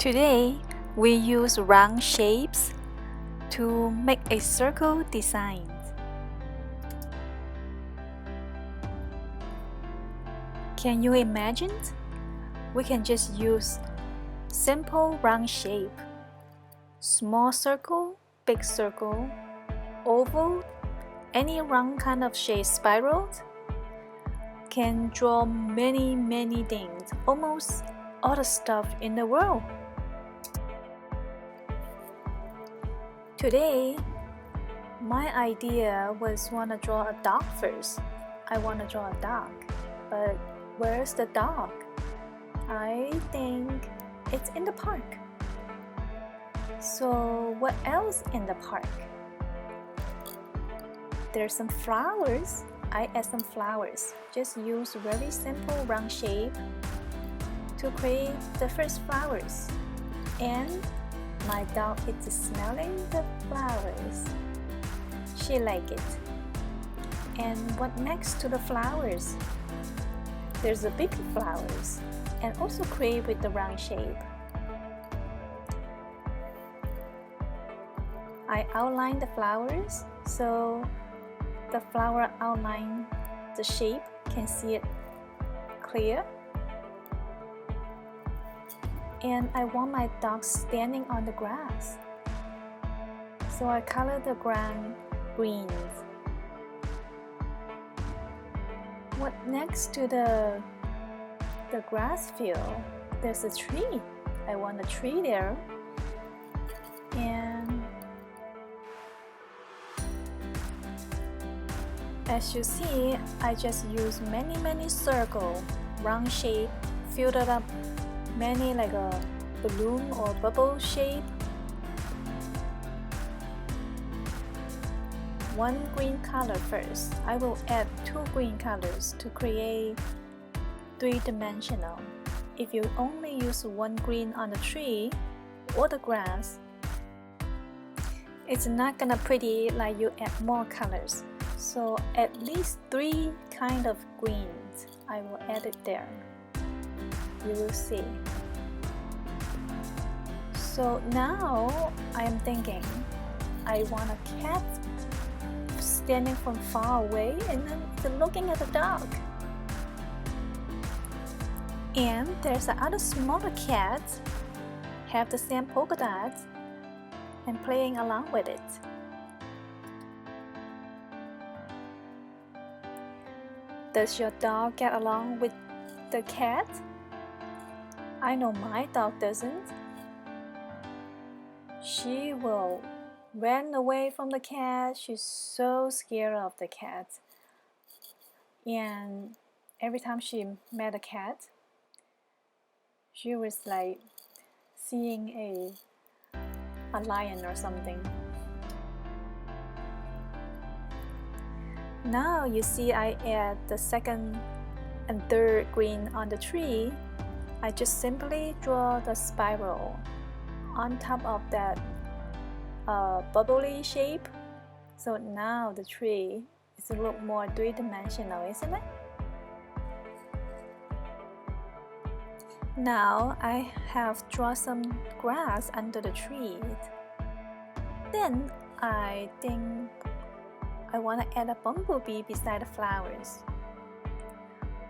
Today, we use round shapes to make a circle design. Can you imagine? We can just use simple round shape, small circle, big circle, oval, any round kind of shape, spirals. Can draw many things, almost all the stuff in the world. Today, my idea was want to draw a dog first. I want to draw a dog, but where's the dog? I think it's in the park. So what else in the park? There's some flowers. I add some flowers. Just use very simple round shape to create the first flowers. And my dog is smelling the flowers. She like it. And what next to the flowers? There's a big flowers and also create with the round shape. I outline the flowers so the flower outline the shape, can see it clear. And I want my dog standing on the grass. So I color the ground greens. What next to the grass field? There's a tree. I want a tree there. And as you see, I just use many circle, round shape, filled it up, many like a balloon or bubble shape. One green color first. I will add 2 green colors to create 3-dimensional. If you only use 1 green on the tree or the grass, it's not gonna pretty like you add more colors. So at least 3 kind of greens, I will add it there. You will see. So now I am thinking I want a cat standing from far away and then looking at the dog. And there's another smaller cat have the same polka dots and playing along with it. Does your dog get along with the cat? I know my dog doesn't. She will run away from the cat. She's so scared of the cat. And every time she met a cat, she was like seeing a lion or something. Now you see I add the 2nd and 3rd green on the tree. I just simply draw the spiral on top of that bubbly shape. So now the tree is a little more 3-dimensional, isn't it? Now I have drawn some grass under the tree. Then I think I want to add a bumblebee beside the flowers.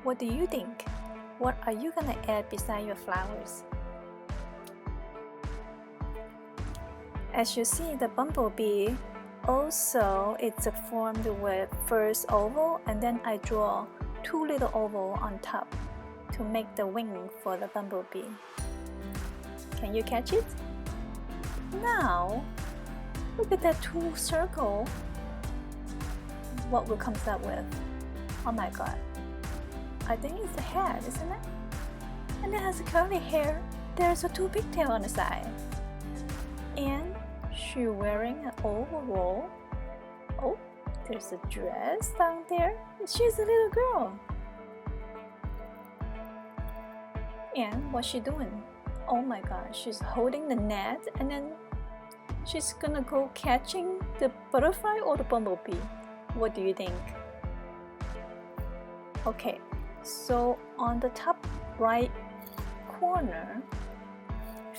What do you think? What are you gonna add beside your flowers? As you see, the bumblebee also it's formed with first oval, and then I draw 2 little oval on top to make the wing for the bumblebee. Can you catch it? Now, look at that 2 circle. What will come up with? Oh my god. I think it's the head, isn't it? And it has a curly hair. There's a 2 pigtail on the side. And she's wearing an overall. Oh, there's a dress down there. She's a little girl. And what's she doing? Oh my god, she's holding the net and then she's gonna go catching the butterfly or the bumblebee. What do you think? Okay, so on the top right corner,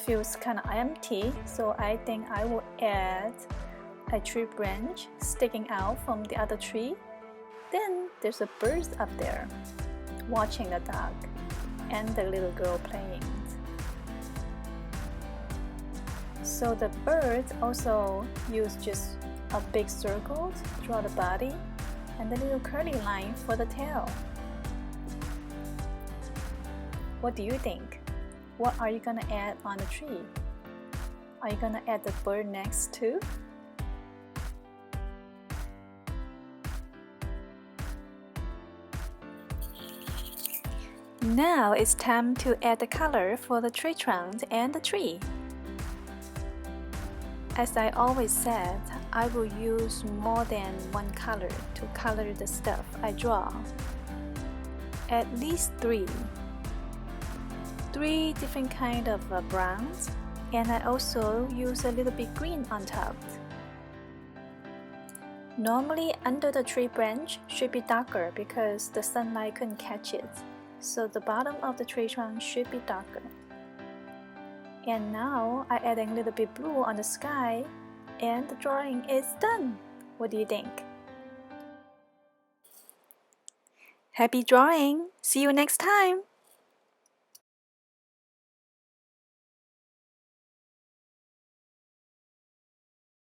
feels kind of empty, so I think I will add a tree branch sticking out from the other tree. Then there's a bird up there watching the dog and the little girl playing. So the bird also use just a big circle to draw the body and the little curly line for the tail. What do you think? What are you gonna add on the tree? Are you gonna add the bird next too? Now it's time to add the color for the tree trunk and the tree. As I always said, I will use more than one color to color the stuff I draw. At least three different kind of browns, and I also use a little bit green on top. Normally under the tree branch should be darker because the sunlight couldn't catch it, so the bottom of the tree trunk should be darker. And now I add a little bit blue on the sky and the drawing is done. What do you think? Happy drawing! See you next time!